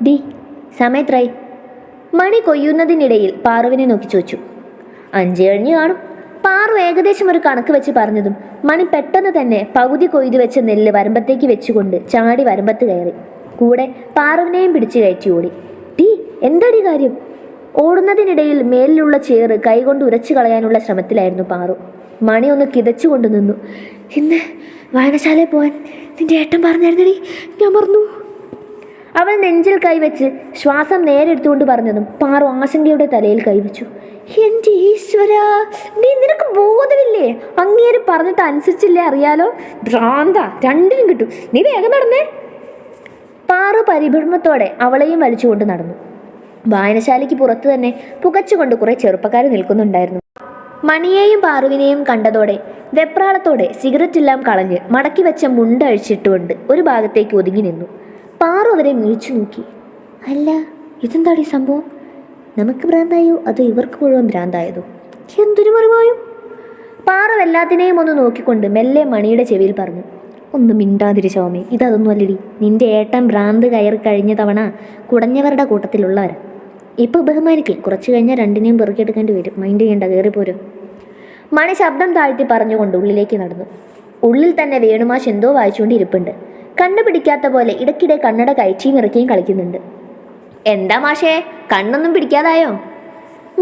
D സമയത്രായി? മണി കൊയ്യുന്നതിനിടയിൽ പാറുവിനെ നോക്കി ചോദിച്ചു. 5 കഴിഞ്ഞ് കാണും. പാറു ഏകദേശം ഒരു കണക്ക് വെച്ച് പറഞ്ഞതും മണി പെട്ടെന്ന് തന്നെ പകുതി കൊയ്തു വെച്ച നെല്ല് വരമ്പത്തേക്ക് വെച്ചുകൊണ്ട് ചാടി വരമ്പത്ത് കയറി. കൂടെ പാറുവിനെയും പിടിച്ചു കയറ്റി ഓടി. ഡി എന്താടി കാര്യം? ഓടുന്നതിനിടയിൽ മേലിലുള്ള ചേറ് കൈകൊണ്ട് ഉരച്ചു കളയാനുള്ള ശ്രമത്തിലായിരുന്നു പാറു. മണി ഒന്ന് കിതച്ചുകൊണ്ട് നിന്നു. ഇന്ന് വായനശാലയിൽ പോവാൻ നിന്റെ ഏട്ടൻ പറഞ്ഞായിരുന്നടി, ഞാൻ മറന്നു. അവൾ നെഞ്ചിൽ കൈവച്ച് ശ്വാസം നേരെ എടുത്തുകൊണ്ട് പറഞ്ഞതും പാറു ആശങ്കയുടെ തലയിൽ കൈവച്ചു. എൻ്റെ ഈശ്വര, നീ നിനക്ക് ബോധമില്ലേ? അങ്ങേര് പറഞ്ഞിട്ട് അനുസരിച്ചില്ലേ? അറിയാലോ, ഭ്രാന്ത രണ്ടിനും കിട്ടും. നീ വേഗം നടന്നേ. പാറു പരിഭ്രമത്തോടെ അവളെയും വലിച്ചുകൊണ്ട് നടന്നു. വായനശാലയ്ക്ക് പുറത്ത് തന്നെ പുകച്ചുകൊണ്ട് കുറെ ചെറുപ്പക്കാർ നിൽക്കുന്നുണ്ടായിരുന്നു. മണിയെയും പാറുവിനെയും കണ്ടതോടെ വെപ്രാളത്തോടെ സിഗരറ്റെല്ലാം കളഞ്ഞ് മടക്കി വെച്ച മുണ്ട് അഴിച്ചിട്ടുകൊണ്ട് ഒരു ഭാഗത്തേക്ക് ഒതുങ്ങി നിന്നു. പാറു അവരെ മിഴിച്ചു നോക്കി. അല്ല, ഇതെന്താടി സംഭവം? നമുക്ക് ഭ്രാന്തായോ അതോ ഇവർക്ക് മുഴുവൻ ഭ്രാന്തായതോ? എന്തൊരു മറിമായും? പാറു എല്ലാത്തിനെയും ഒന്ന് നോക്കിക്കൊണ്ട് മെല്ലെ മണിയുടെ ചെവിയിൽ പറഞ്ഞു. ഒന്നും മിണ്ടാതിരി ശോമേ, ഇതൊന്നും അല്ലടി. നിന്റെ ഏട്ടൻ ഭ്രാന്ത് കയറി കഴിഞ്ഞ തവണ കുടഞ്ഞവരുടെ കൂട്ടത്തിലുള്ളവരാ. ഇപ്പോൾ ബഹുമാനിക്കേ, കുറച്ച് കഴിഞ്ഞാൽ രണ്ടിനെയും പെറുക്കിയെടുക്കേണ്ടി വരും. മൈൻഡ് ചെയ്യേണ്ട, കയറിപ്പോരും. മണി ശബ്ദം താഴ്ത്തി പറഞ്ഞുകൊണ്ട് ഉള്ളിലേക്ക് നടന്നു. ഉള്ളിൽ തന്നെ വേണുമാഷ് എന്തോ വായിച്ചുകൊണ്ട് ഇരിപ്പുണ്ട്. കണ്ണു പിടിക്കാത്ത പോലെ ഇടയ്ക്കിടെ കണ്ണട കയറ്റിയും ഇറക്കിയും കളിക്കുന്നുണ്ട്. എന്താ മാഷേ, കണ്ണൊന്നും പിടിക്കാതായോ?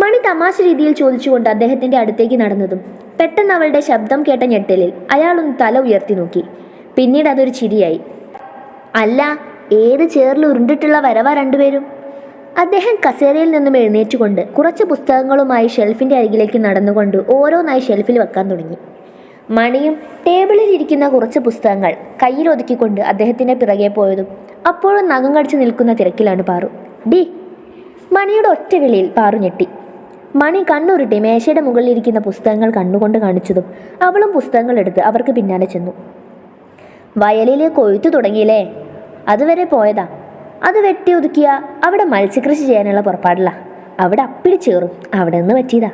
മണി തമാശ രീതിയിൽ ചോദിച്ചുകൊണ്ട് അദ്ദേഹത്തിൻ്റെ അടുത്തേക്ക് നടന്നതും പെട്ടെന്ന് അവളുടെ ശബ്ദം കേട്ട ഞെട്ടലിൽ അയാളൊന്ന് തല ഉയർത്തി നോക്കി. പിന്നീട് അതൊരു ചിരിയായി. അല്ല, ഏത് ചേറിൽ ഉരുണ്ടിട്ടുള്ള വരവാ രണ്ടുപേരും? അദ്ദേഹം കസേരയിൽ നിന്നും എഴുന്നേറ്റുകൊണ്ട് കുറച്ച് പുസ്തകങ്ങളുമായി ഷെൽഫിൻ്റെ അരികിലേക്ക് നടന്നുകൊണ്ട് ഓരോന്നായി ഷെൽഫിൽ വെക്കാൻ തുടങ്ങി. മണിയും ടേബിളിൽ ഇരിക്കുന്ന കുറച്ച് പുസ്തകങ്ങൾ കയ്യിലൊതുക്കിക്കൊണ്ട് അദ്ദേഹത്തിൻ്റെ പിറകെ പോയതും അപ്പോഴും നഖം കടിച്ച് നിൽക്കുന്ന തിരക്കിലാണ് പാറു. ഡി! മണിയുടെ ഒറ്റ വിളിയിൽ പാറു ഞെട്ടി. മണി കണ്ണുരുട്ടി മേശയുടെ മുകളിലിരിക്കുന്ന പുസ്തകങ്ങൾ കണ്ണുകൊണ്ട് കാണിച്ചതും അവളും പുസ്തകങ്ങൾ എടുത്ത് അവർക്ക് പിന്നാലെ ചെന്നു. വയലിൽ കൊയ്ത്തു തുടങ്ങിയില്ലേ? അതുവരെ പോയതാ. അത് വെട്ടി ഒതുക്കിയ അവിടെ മത്സ്യകൃഷി ചെയ്യാനുള്ള പുറപ്പാടില്ല. അവിടെ അപ്പിടി ചേറും, അവിടെ നിന്ന് പറ്റിയതാ.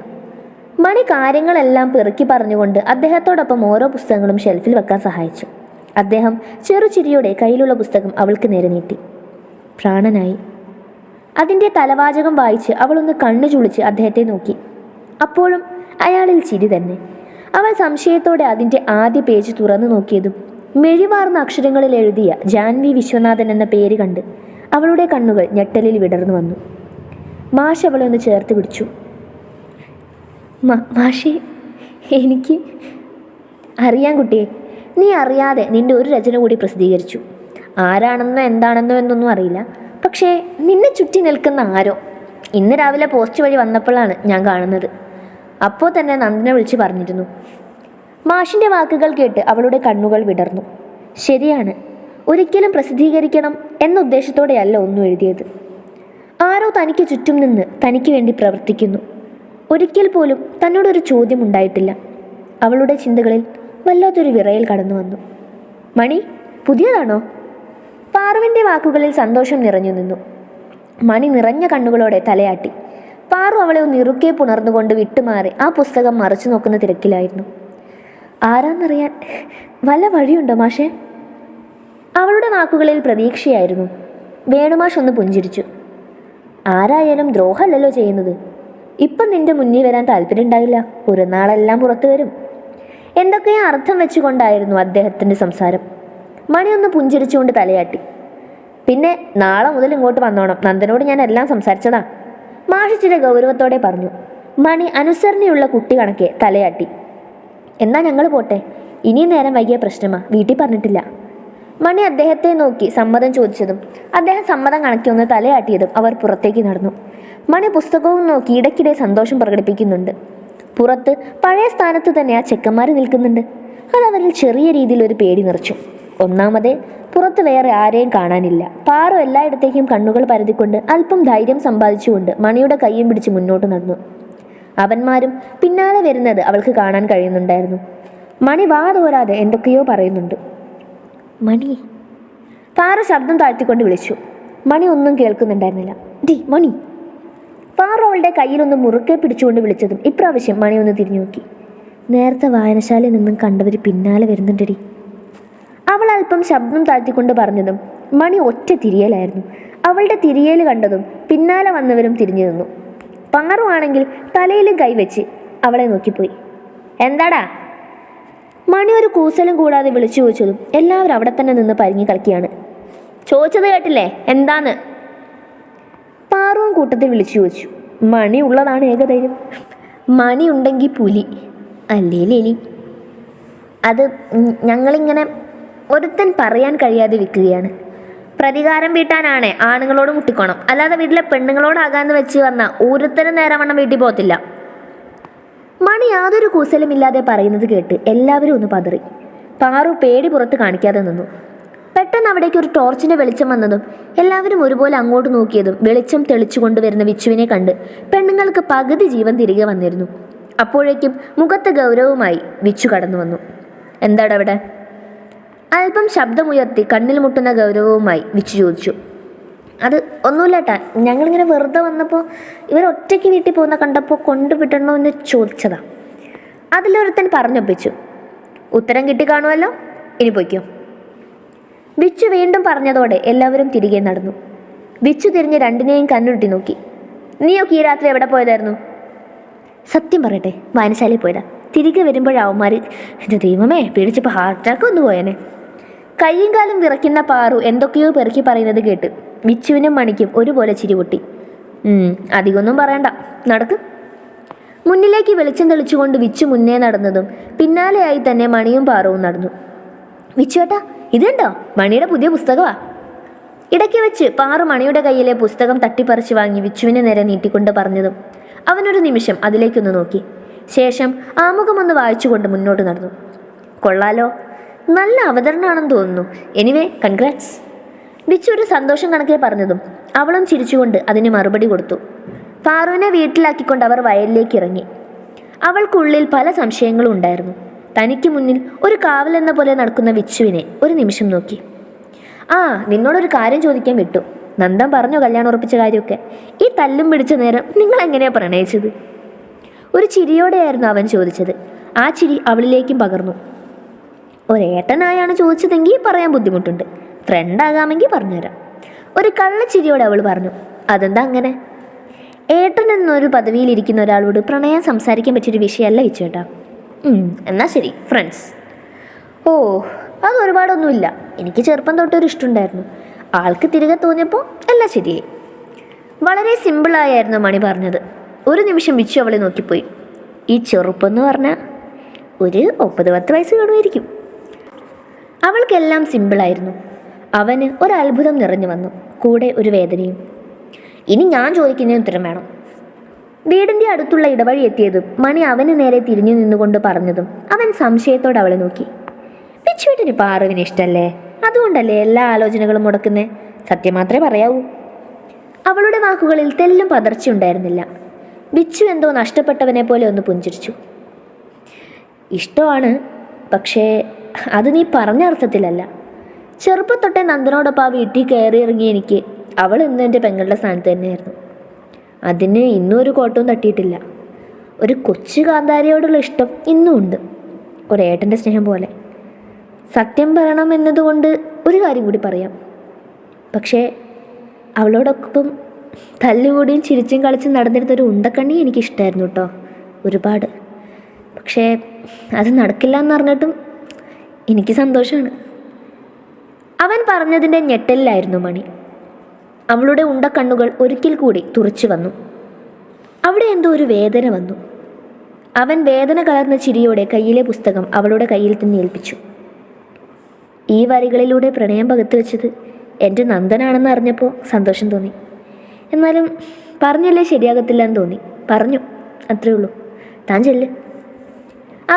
മണി കാര്യങ്ങളെല്ലാം പെറുക്കി പറഞ്ഞുകൊണ്ട് അദ്ദേഹത്തോടൊപ്പം ഓരോ പുസ്തകങ്ങളും ഷെൽഫിൽ വെക്കാൻ സഹായിച്ചു. അദ്ദേഹം ചെറുചിരിയോടെ കയ്യിലുള്ള പുസ്തകം അവൾക്ക് നേരെ നീട്ടി. പ്രാണനായി. അതിൻ്റെ തലവാചകം വായിച്ച് അവളൊന്ന് കണ്ണു ചുളിച്ച് അദ്ദേഹത്തെ നോക്കി. അപ്പോഴും അയാളിൽ ചിരി തന്നെ. അവൾ സംശയത്തോടെ അതിൻ്റെ ആദ്യ പേജ് തുറന്നു നോക്കിയതും മെഴിവാർന്ന അക്ഷരങ്ങളിൽ എഴുതിയ ജാൻവി വിശ്വനാഥൻ എന്ന പേര് കണ്ട് അവളുടെ കണ്ണുകൾ ഞെട്ടലിൽ വിടർന്നു വന്നു. മാഷ് അവളെ ഒന്ന് ചേർത്ത് പിടിച്ചു. മാഷേ, എനിക്ക് അറിയാൻ കുട്ടിയെ, നീ അറിയാതെ നിന്റെ ഒരു രചന കൂടി പ്രസിദ്ധീകരിച്ചു. ആരാണെന്നോ എന്താണെന്നോ എന്നൊന്നും അറിയില്ല. പക്ഷേ നിന്നെ ചുറ്റി നിൽക്കുന്ന ആരോ ഇന്ന് രാവിലെ പോസ്റ്റ് വഴി വന്നപ്പോഴാണ് ഞാൻ കാണുന്നത്. അപ്പോൾ തന്നെ നന്ദനെ വിളിച്ച് പറഞ്ഞിരുന്നു. മാഷിൻ്റെ വാക്കുകൾ കേട്ട് അവളുടെ കണ്ണുകൾ വിടർന്നു. ശരിയാണ്, ഒരിക്കലും പ്രസിദ്ധീകരിക്കണം എന്ന ഉദ്ദേശത്തോടെയല്ല ഒന്നും എഴുതിയത്. ആരോ തനിക്ക് ചുറ്റും നിന്ന് തനിക്ക് വേണ്ടി പ്രവർത്തിക്കുന്നു. ഒരിക്കൽ പോലും തന്നോടൊരു ചോദ്യം ഉണ്ടായിട്ടില്ല. അവളുടെ ചിന്തകളിൽ വല്ലാത്തൊരു വിറയൽ കടന്നു വന്നു. മണി, പുതിയതാണോ? പാറുവിൻ്റെ വാക്കുകളിൽ സന്തോഷം നിറഞ്ഞു നിന്നു. മണി നിറഞ്ഞ കണ്ണുകളോടെ തലയാട്ടി. പാറു അവളെ ഒന്ന് ഇറുക്കെ പുണർന്നുകൊണ്ട് വിട്ടുമാറി ആ പുസ്തകം മറിച്ചു നോക്കുന്ന തിരക്കിലായിരുന്നു. ആരാന്നറിയാൻ വല്ല വഴിയുണ്ടോ മാഷേ? അവളുടെ വാക്കുകളിൽ പ്രതീക്ഷയായിരുന്നു. വേണുമാഷ് ഒന്ന് പുഞ്ചിരിച്ചു. ആരായാലും ദ്രോഹമല്ലല്ലോ ചെയ്യുന്നത്. ഇപ്പം നിന്റെ മുന്നിൽ വരാൻ താല്പര്യം ഉണ്ടായില്ല, ഒരു നാളെല്ലാം പുറത്തു വരും. എന്തൊക്കെയോ അർത്ഥം വെച്ചുകൊണ്ടായിരുന്നു അദ്ദേഹത്തിൻ്റെ സംസാരം. മണി ഒന്ന് പുഞ്ചിരിച്ചുകൊണ്ട് തലയാട്ടി. പിന്നെ നാളെ മുതൽ ഇങ്ങോട്ട് വന്നോണം, നന്ദനോട് ഞാൻ എല്ലാം സംസാരിച്ചതാ, മാഷ് ചില ഗൗരവത്തോടെ പറഞ്ഞു. മണി അനുസരണയുള്ള കുട്ടി കണക്കെ തലയാട്ടി. എന്നാ ഞങ്ങൾ പോട്ടെ, ഇനിയും നേരം വൈകിയ പ്രശ്നമാ, വീട്ടിൽ പറഞ്ഞിട്ടില്ല. മണി അദ്ദേഹത്തെ നോക്കി സമ്മതം ചോദിച്ചതും അദ്ദേഹം സമ്മതം കണക്കി ഒന്ന് തലയാട്ടിയതും അവർ പുറത്തേക്ക് നടന്നു. മണി പുസ്തകവും നോക്കി ഇടയ്ക്കിടെ സന്തോഷം പ്രകടിപ്പിക്കുന്നുണ്ട്. പുറത്ത് പഴയ സ്ഥാനത്ത് തന്നെ ആ ചെക്കന്മാർ നിൽക്കുന്നുണ്ട്. അതവരിൽ ചെറിയ രീതിയിൽ ഒരു പേടി നിറച്ചു. ഒന്നാമതേ, പുറത്ത് വേറെ ആരെയും കാണാനില്ല. പാറു എല്ലായിടത്തേക്കും കണ്ണുകൾ പരതിക്കൊണ്ട് അല്പം ധൈര്യം സമ്പാദിച്ചുകൊണ്ട് മണിയുടെ കയ്യും പിടിച്ച് മുന്നോട്ട് നടന്നു. അവന്മാരും പിന്നാലെ വരുന്നത് അവൾക്ക് കാണാൻ കഴിയുന്നുണ്ടായിരുന്നു. മണി വാതോരാതെ എന്തൊക്കെയോ പറയുന്നുണ്ട്. മണി! പാറു ശബ്ദം താഴ്ത്തിക്കൊണ്ട് വിളിച്ചു. മണി ഒന്നും കേൾക്കുന്നുണ്ടായിരുന്നില്ല. ഡി മണി! പാറു അവളുടെ കയ്യിലൊന്ന് മുറുക്കെ പിടിച്ചുകൊണ്ട് വിളിച്ചതും ഇപ്രാവശ്യം മണി ഒന്ന് തിരിഞ്ഞു നോക്കി. നേരത്തെ വായനശാലയിൽ നിന്നും കണ്ടവർ പിന്നാലെ വരുന്നുണ്ടടി. അവൾ അല്പം ശബ്ദം താഴ്ത്തിക്കൊണ്ട് പറഞ്ഞതും മണി ഒറ്റ തിരിയലായിരുന്നു. അവളുടെ തിരിയൽ കണ്ടതും പിന്നാലെ വന്നവരും തിരിഞ്ഞു നിന്നു. പാറുവാണെങ്കിൽ തലയിലും കൈവച്ച് അവളെ നോക്കിപ്പോയി. എന്താടാ? മണി ഒരു കൂസലും കൂടാതെ വിളിച്ചു ചോദിച്ചതും എല്ലാവരും അവിടെ തന്നെ നിന്ന് പരിങ്ങി കളിക്കുകയാണ്. ചോദിച്ചത് കേട്ടില്ലേ, എന്താന്ന്? പാറുവും കൂട്ടത്തിൽ വിളിച്ചു ചോദിച്ചു. മണി ഉള്ളതാണ് ഏകധൈര്യം. മണി ഉണ്ടെങ്കിൽ പുലി, അല്ലേ എലി. അത് ഞങ്ങളിങ്ങനെ ഒരുത്തൻ പറയാൻ കഴിയാതെ വിൽക്കുകയാണ്. പ്രതികാരം വീട്ടാനാണേ ആണുങ്ങളോട് മുട്ടിക്കോണം, അല്ലാതെ വീട്ടിലെ പെണ്ണുങ്ങളോടാകാന്ന് വെച്ച് വന്നാൽ ഒരുത്തനും നേരവണ്ണം വീട്ടിൽ പോകത്തില്ല. മണി യാതൊരു കൂസലുമില്ലാതെ പറയുന്നത് കേട്ട് എല്ലാവരും ഒന്ന് പതറി. പാറു പേടി പുറത്ത് കാണിക്കാതെ നിന്നു. പെട്ടെന്ന് അവിടേക്ക് ഒരു ടോർച്ചിന്റെ വെളിച്ചം വന്നതും എല്ലാവരും ഒരുപോലെ അങ്ങോട്ട് നോക്കിയതും വെളിച്ചം തെളിച്ചു കൊണ്ടുവരുന്ന വിച്ചുവിനെ കണ്ട് പെണ്ണുങ്ങൾക്ക് പകുതി ജീവൻ തിരികെ വന്നിരുന്നു. അപ്പോഴേക്കും മുഖത്ത് ഗൗരവമായി വിച്ചു കടന്നു വന്നു. എന്താടാ അവിടെ? അല്പം ശബ്ദമുയർത്തി കണ്ണിൽ മുട്ടുന്ന ഗൗരവവുമായി വിച്ചു ചോദിച്ചു. അത് ഒന്നുമില്ലേട്ടാ, ഞങ്ങളിങ്ങനെ വെറുതെ വന്നപ്പോൾ ഇവരൊറ്റയ്ക്ക് വീട്ടിൽ പോകുന്ന കണ്ടപ്പോൾ കൊണ്ടുവിടണോ എന്ന് ചോദിച്ചതാ. അതിലൊരുത്തൻ പറഞ്ഞൊപ്പിച്ചു. ഉത്തരം കിട്ടിക്കാണുമല്ലോ, ഇനി പൊയ്ക്കോ. വിച്ചു വീണ്ടും പറഞ്ഞതോടെ എല്ലാവരും തിരികെ നടന്നു. വിച്ചു തിരിഞ്ഞ് രണ്ടിനെയും കണ്ണുരുട്ടി നോക്കി. നീയൊക്കെ ഈ രാത്രി എവിടെ പോയതായിരുന്നു? സത്യം പറയട്ടെ, വായനശാലയിൽ പോയതാ. തിരികെ വരുമ്പോഴവന്മാർ എൻ്റെ ദൈവമേ പേടിച്ചപ്പോൾ ഹാർട്ട് അറ്റാക്ക് വന്നു പോയേനെ. കയ്യും കാലും വിറയ്ക്കുന്ന പാറു എന്തൊക്കെയോ പെറുക്കി പറയുന്നത് കേട്ട് വിച്ചുവിനും മണിക്കും ഒരുപോലെ ചിരി പൊട്ടി. അധികമൊന്നും പറയണ്ട, നടക്ക്. മുന്നിലേക്ക് വെളിച്ചം തെളിച്ചുകൊണ്ട് വിച്ചു മുന്നേ നടന്നതും പിന്നാലെയായി തന്നെ മണിയും പാറവും നടന്നു. വിച്ചുവേട്ടാ, ഇതുണ്ടോ മണിയുടെ പുതിയ പുസ്തകമാ. ഇടയ്ക്ക് വെച്ച് പാറു മണിയുടെ കയ്യിലെ പുസ്തകം തട്ടിപ്പറിച്ച് വാങ്ങി വിച്ചുവിനെ നേരെ നീട്ടിക്കൊണ്ട് പറഞ്ഞതും അവനൊരു നിമിഷം അതിലേക്കൊന്ന് നോക്കി. ശേഷം ആമുഖമൊന്ന് വായിച്ചുകൊണ്ട് മുന്നോട്ട് നടന്നു. കൊള്ളാലോ, നല്ല അവതരണമാണെന്ന് തോന്നുന്നു. Anyway congrats. വിച്ചു ഒരു സന്തോഷം കണക്കെ പറഞ്ഞതും അവളും ചിരിച്ചുകൊണ്ട് അതിന് മറുപടി കൊടുത്തു. പാറുവിനെ വീട്ടിലാക്കിക്കൊണ്ട് അവർ വയലിലേക്ക് ഇറങ്ങി. അവൾക്കുള്ളിൽ പല സംശയങ്ങളും ഉണ്ടായിരുന്നു. തനിക്ക് മുന്നിൽ ഒരു കാവലെന്ന പോലെ നടക്കുന്ന വിച്ചുവിനെ ഒരു നിമിഷം നോക്കി. നിന്നോടൊരു കാര്യം ചോദിക്കാൻ വിട്ടു. നന്ദൻ പറഞ്ഞോ കല്യാണം ഉറപ്പിച്ച കാര്യമൊക്കെ? ഈ തല്ലും പിടിച്ച നേരം നിങ്ങൾ എങ്ങനെയാണ് പ്രണയിച്ചത്? ഒരു ചിരിയോടെയായിരുന്നു അവൻ ചോദിച്ചത്. ആ ചിരി അവളിലേക്കും പകർന്നു. ഒരേട്ടനായാണ് ചോദിച്ചതെങ്കിൽ പറയാൻ ബുദ്ധിമുട്ടുണ്ട്, ഫ്രണ്ടാകാമെങ്കിൽ പറഞ്ഞുതരാം. ഒരു കള്ളച്ചിരിയോടെ അവൾ പറഞ്ഞു. അതെന്താ അങ്ങനെ? ഏട്ടൻ എന്നൊരു പദവിയിലിരിക്കുന്ന ഒരാളോട് പ്രണയം സംസാരിക്കാൻ പറ്റിയൊരു വിഷയമല്ല വിച്ചുവേട്ടാ. എന്നാ ശരി, ഫ്രണ്ട്സ്. അത് ഒരുപാടൊന്നുമില്ല. എനിക്ക് ചെറുപ്പം തൊട്ടൊരു ഇഷ്ടമുണ്ടായിരുന്നു. ആൾക്ക് തിരികെ തോന്നിയപ്പോൾ എല്ലാം ശരിയായി. വളരെ സിമ്പിളായിരുന്നു മണി പറഞ്ഞത്. ഒരു നിമിഷം വിച്ചു അവളെ നോക്കിപ്പോയി. ഈ ചെറുപ്പം എന്ന് പറഞ്ഞാൽ ഒരു 9-10 വയസ്സ് കാണുമായിരിക്കും. അവൾക്കെല്ലാം സിമ്പിളായിരുന്നു. അവന് ഒരത്ഭുതം നിറഞ്ഞു വന്നു, കൂടെ ഒരു വേദനയും. ഇനി ഞാൻ ചോദിക്കുന്നതിന് ഉത്തരം വേണം. വീടിൻ്റെ അടുത്തുള്ള ഇടവഴി എത്തിയതും മണി അവന് നേരെ തിരിഞ്ഞു നിന്നുകൊണ്ട് പറഞ്ഞതും അവൻ സംശയത്തോടെ അവളെ നോക്കി. വിച്ചുവേട്ടന് പാറുവിന് ഇഷ്ടമല്ലേ? അതുകൊണ്ടല്ലേ എല്ലാ ആലോചനകളും മുടക്കുന്നേ? സത്യം മാത്രമേ പറയാവൂ. അവളുടെ വാക്കുകളിൽ തെല്ലും പതർച്ചയുണ്ടായിരുന്നില്ല. വിച്ചു എന്തോ നഷ്ടപ്പെട്ടവനെ പോലെ ഒന്ന് പുഞ്ചിരിച്ചു. ഇഷ്ടമാണ്, പക്ഷേ അത് നീ പറഞ്ഞ അർത്ഥത്തിലല്ല. ചെറുപ്പത്തൊട്ടേ നന്ദനോടൊപ്പം ആ വീട്ടിൽ കയറി ഇറങ്ങി എനിക്ക് അവൾ ഇന്നും എൻ്റെ പെങ്ങളുടെ സ്ഥാനത്ത് തന്നെയായിരുന്നു. അതിന് ഇന്നും ഒരു കോട്ടവും തട്ടിയിട്ടില്ല. ഒരു കൊച്ചു കാന്താരിയോടുള്ള ഇഷ്ടം ഇന്നും ഉണ്ട്, ഒരേട്ടൻ്റെ സ്നേഹം പോലെ. സത്യം പറയണം എന്നതുകൊണ്ട് ഒരു കാര്യം കൂടി പറയാം. പക്ഷേ അവളോടൊപ്പം തല്ലുകൂടിയും ചിരിച്ചും കളിച്ചും നടന്നിരുന്നൊരു ഉണ്ടക്കണ്ണി എനിക്കിഷ്ടമായിരുന്നു കേട്ടോ, ഒരുപാട്. പക്ഷേ അത് നടക്കില്ല എന്ന് പറഞ്ഞിട്ടും എനിക്ക് സന്തോഷമാണ്. അവൻ പറഞ്ഞതിൻ്റെ ഞെട്ടലിലായിരുന്നു മണി. അവളുടെ ഉണ്ടക്കണ്ണുകൾ ഒരിക്കൽ കൂടി തുറച്ചു വന്നു. അവിടെ എന്തോ ഒരു വേദന വന്നു. അവൻ വേദന കലർന്ന ചിരിയോടെ കയ്യിലെ പുസ്തകം അവളുടെ കയ്യിൽ തന്നെ ഏൽപ്പിച്ചു. ഈ വരികളിലൂടെ പ്രണയം പകർത്തു വെച്ചത് എൻ്റെ നന്ദനാണെന്ന് അറിഞ്ഞപ്പോൾ സന്തോഷം തോന്നി. എന്നാലും പറഞ്ഞല്ലേ ശരിയാകത്തില്ല എന്ന് തോന്നി. പറഞ്ഞു, അത്രേ ഉള്ളൂ. താൻ ചെല്ല്.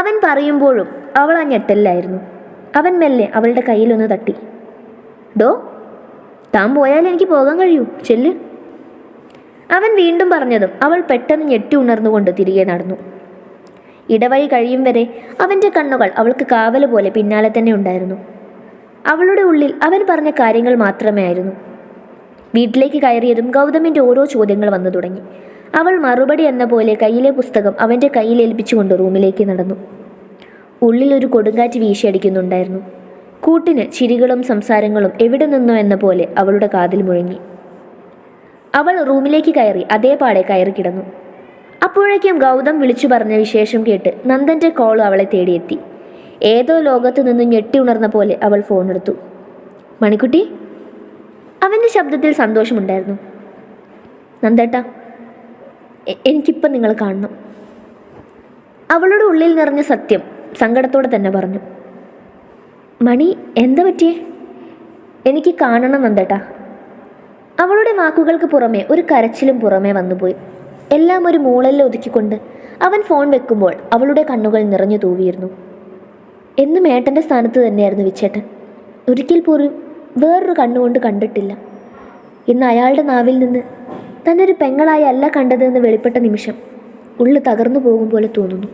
അവൻ പറയുമ്പോഴും അവൾ ആ ഞെട്ടലിലായിരുന്നു. അവൻ മെല്ലെ അവളുടെ കയ്യിലൊന്ന് തട്ടി. ഡോ, താൻ പോയാൽ എനിക്ക് പോകാൻ കഴിയൂ, ചെല്ല്. അവൻ വീണ്ടും പറഞ്ഞതും അവൾ പെട്ടെന്ന് ഞെട്ടി ഉണർന്നുകൊണ്ട് തിരികെ നടന്നു. ഇടവഴി കഴിയും വരെ അവൻ്റെ കണ്ണുകൾ അവൾക്ക് കാവല് പോലെ പിന്നാലെ തന്നെ ഉണ്ടായിരുന്നു. അവളുടെ ഉള്ളിൽ അവൻ പറഞ്ഞ കാര്യങ്ങൾ മാത്രമേ ആയിരുന്നു. വീട്ടിലേക്ക് കയറിയതും ഗൗതമിൻ്റെ ഓരോ ചോദ്യങ്ങൾ വന്നു തുടങ്ങി. അവൾ മറുപടി എന്ന പോലെ കയ്യിലെ പുസ്തകം അവൻ്റെ കയ്യിൽ ഏൽപ്പിച്ചുകൊണ്ട് റൂമിലേക്ക് നടന്നു. ഉള്ളിലൊരു കൊടുങ്കാറ്റ് വീശിയടിക്കുന്നുണ്ടായിരുന്നു. കൂട്ടിന് ചിരികളും സംസാരങ്ങളും എവിടെ നിന്നോ എന്ന പോലെ അവളുടെ കാതിൽ മുഴങ്ങി. അവൾ റൂമിലേക്ക് കയറി അതേപാടെ കയറി കിടന്നു. അപ്പോഴേക്കും ഗൗതം വിളിച്ചു പറഞ്ഞ വിശേഷം കേട്ട് നന്ദൻ്റെ കോൾ അവളെ തേടിയെത്തി. ഏതോ ലോകത്തു നിന്ന് ഞെട്ടി ഉണർന്ന പോലെ അവൾ ഫോണെടുത്തു. മണിക്കുട്ടി? അവൻ്റെ ശബ്ദത്തിൽ സന്തോഷമുണ്ടായിരുന്നു. നന്ദേട്ടാ, എനിക്കിപ്പം നിങ്ങൾ കാണണം. അവളുടെ ഉള്ളിൽ നിറഞ്ഞ സത്യം സങ്കടത്തോടെ തന്നെ പറഞ്ഞു. മണി, എന്താ പറ്റിയേ? എനിക്ക് കാണണം നന്ദേട്ടാ. അവളുടെ വാക്കുകൾക്ക് പുറമെ ഒരു കരച്ചിലും പുറമേ വന്നുപോയി. എല്ലാം ഒരു മൂളലിൽ ഒതുക്കിക്കൊണ്ട് അവൻ ഫോൺ വെക്കുമ്പോൾ അവളുടെ കണ്ണുകൾ നിറഞ്ഞു തൂവിയിരുന്നു. എന്നും ഏട്ടൻ്റെ സ്ഥാനത്ത് തന്നെയായിരുന്നു വിച്ചേട്ടൻ. ഒരിക്കൽ പോലും വേറൊരു കണ്ണുകൊണ്ട് കണ്ടിട്ടില്ല. ഇന്ന് അയാളുടെ നാവിൽ നിന്ന് തന്നൊരു പെങ്ങളായി അല്ല കണ്ടതെന്ന് വെളിപ്പെട്ട നിമിഷം ഉള്ളു തകർന്നു പോകും പോലെ തോന്നുന്നു.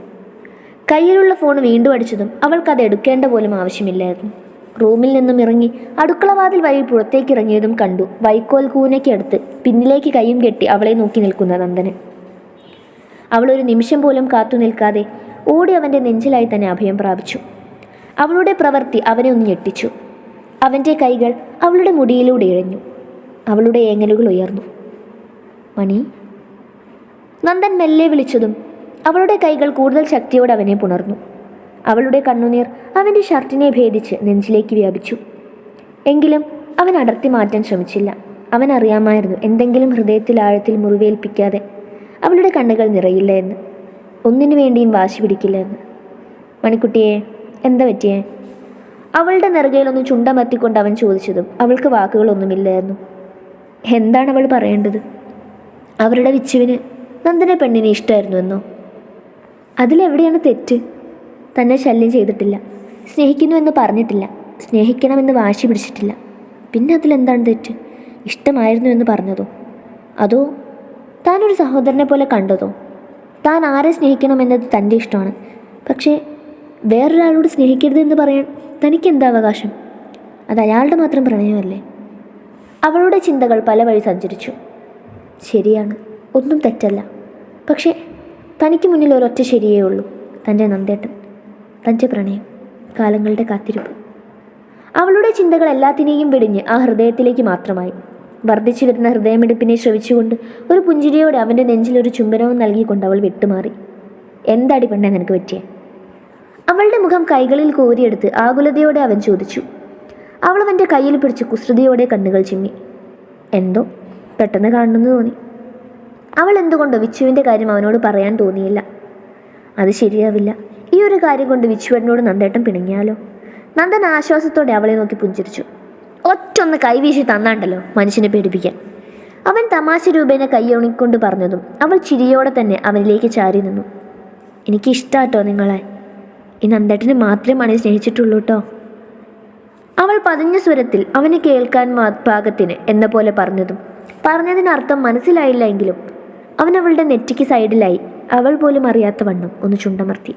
കയ്യിലുള്ള ഫോൺ വീണ്ടും അടിച്ചതും അവൾക്കത് എടുക്കേണ്ട പോലും ആവശ്യമില്ലായിരുന്നു. റൂമിൽ നിന്നും ഇറങ്ങി അടുക്കളവാതിൽ വഴി പുറത്തേക്ക് ഇറങ്ങിയതും കണ്ടു വൈക്കോൽ കൂനയ്ക്കടുത്ത് പിന്നിലേക്ക് കൈയും കെട്ടി അവളെ നോക്കി നിൽക്കുന്ന നന്ദനെ. അവളൊരു നിമിഷം പോലും കാത്തു നിൽക്കാതെ ഓടി അവൻ്റെ നെഞ്ചിലായി തന്നെ അഭയം പ്രാപിച്ചു. അവളുടെ പ്രവൃത്തി അവനെ ഒന്ന് ഞെട്ടിച്ചു. അവൻ്റെ കൈകൾ അവളുടെ മുടിയിലൂടെ ഇഴഞ്ഞു. അവളുടെ ഏങ്ങലുകൾ ഉയർന്നു. മണി? നന്ദൻ മെല്ലെ വിളിച്ചതും അവളുടെ കൈകൾ കൂടുതൽ ശക്തിയോടെ അവനെ പുണർന്നു. അവളുടെ കണ്ണുനീർ അവൻ്റെ ഷർട്ടിനെ ഭേദിച്ച് നെഞ്ചിലേക്ക് വ്യാപിച്ചു. എങ്കിലും അവൻ അടർത്തി മാറ്റാൻ ശ്രമിച്ചില്ല. അവൻ അറിയാമായിരുന്നു എന്തെങ്കിലും ഹൃദയത്തിൽ ആഴത്തിൽ മുറിവേൽപ്പിക്കാതെ അവളുടെ കണ്ണുകൾ നിറയില്ല എന്ന്, ഒന്നിനു വേണ്ടിയും വാശി പിടിക്കില്ല എന്ന്. മണിക്കുട്ടിയെ, എന്താ പറ്റിയേ? അവളുടെ നെറുകയിലൊന്ന് ചുണ്ടമർത്തിക്കൊണ്ട് അവൻ ചോദിച്ചതും അവൾക്ക് വാക്കുകളൊന്നുമില്ലായിരുന്നു. എന്താണ് അവൾ പറയേണ്ടത്? അവരുടെ വിച്ചുവിന് നന്ദനെ പെണ്ണിനെ ഇഷ്ടമായിരുന്നു എന്നോ? അതിലെവിടെയാണ് തെറ്റ്? തന്നെ ശല്യം ചെയ്തിട്ടില്ല, സ്നേഹിക്കുന്നുവെന്ന് പറഞ്ഞിട്ടില്ല, സ്നേഹിക്കണമെന്ന് വാശി പിടിച്ചിട്ടില്ല. പിന്നെ അതിലെന്താണ് തെറ്റ്? ഇഷ്ടമായിരുന്നു എന്ന് പറഞ്ഞതോ? അതോ താനൊരു സഹോദരനെ പോലെ കണ്ടതോ? താൻ ആരെ സ്നേഹിക്കണമെന്നത് തൻ്റെ ഇഷ്ടമാണ്. പക്ഷേ വേറൊരാളോട് സ്നേഹിക്കരുതെന്ന് പറയാൻ തനിക്കെന്താ അവകാശം? അത് അയാളുടെ മാത്രം പ്രണയമല്ലേ? അവളുടെ ചിന്തകൾ പല വഴി സഞ്ചരിച്ചു. ശരിയാണ്, ഒന്നും തെറ്റല്ല. പക്ഷേ തനിക്ക് മുന്നിൽ ഒരൊറ്റ ശരിയേ ഉള്ളൂ, തൻ്റെ നന്ദേട്ടൻ, തൻ്റെ പ്രണയം, കാലങ്ങളുടെ കാത്തിരിപ്പ്. അവളുടെ ചിന്തകൾ എല്ലാത്തിനെയും വെടിഞ്ഞ് ആ ഹൃദയത്തിലേക്ക് മാത്രമായി. വർദ്ധിച്ചു വരുന്ന ഹൃദയമിടിപ്പിനെ ശ്രവിച്ചുകൊണ്ട് ഒരു പുഞ്ചിരിയോടെ അവൻ്റെ നെഞ്ചിലൊരു ചുംബനവും നൽകിക്കൊണ്ട് അവൾ വിട്ടുമാറി. എന്താടി പെണ്ണെ നിനക്ക് പറ്റിയേ? അവളുടെ മുഖം കൈകളിൽ കോരിയെടുത്ത് ആകുലതയോടെ അവൻ ചോദിച്ചു. അവൾ അവൻ്റെ കയ്യിൽ പിടിച്ച് കുസൃതിയോടെ കണ്ണുകൾ ചിമ്മി. എന്തോ പെട്ടെന്ന് കാണണമെന്ന് തോന്നി. അവൾ എന്തുകൊണ്ടോ വിച്ചുവിൻ്റെ കാര്യം അവനോട് പറയാൻ തോന്നിയില്ല. അത് ശരിയാവില്ല, ഈ ഒരു കാര്യം കൊണ്ട് വിച്ചുവേട്ടനോട് നന്ദേട്ടൻ പിണങ്ങിയാലോ? നന്ദൻ ആശ്വാസത്തോടെ അവളെ നോക്കി പുഞ്ചിരിച്ചു. ഒറ്റൊന്ന് കൈവീശി തന്നാണ്ടല്ലോ മനുഷ്യനെ പേടിപ്പിക്കാൻ. അവൻ തമാശ രൂപേണ കൈയൊണിക്കൊണ്ട് പറഞ്ഞതും അവൾ ചിരിയോടെ തന്നെ അവനിലേക്ക് ചാരി നിന്നു. എനിക്കിഷ്ടാട്ടോ നിങ്ങളെ, ഈ നന്ദേട്ടനെ മാത്രമേ സ്നേഹിച്ചിട്ടുള്ളൂ കേട്ടോ. അവൾ പതിഞ്ഞ സ്വരത്തിൽ അവന് കേൾക്കാൻ പാകത്തിന് എന്ന പോലെ പറഞ്ഞതിനർത്ഥം മനസ്സിലായില്ല എങ്കിലും അവൻ അവളുടെ നെറ്റിക്ക് സൈഡിലായി അവൾ പോലും അറിയാത്ത വണ്ണം ഒന്ന് ചുണ്ടമർത്തി.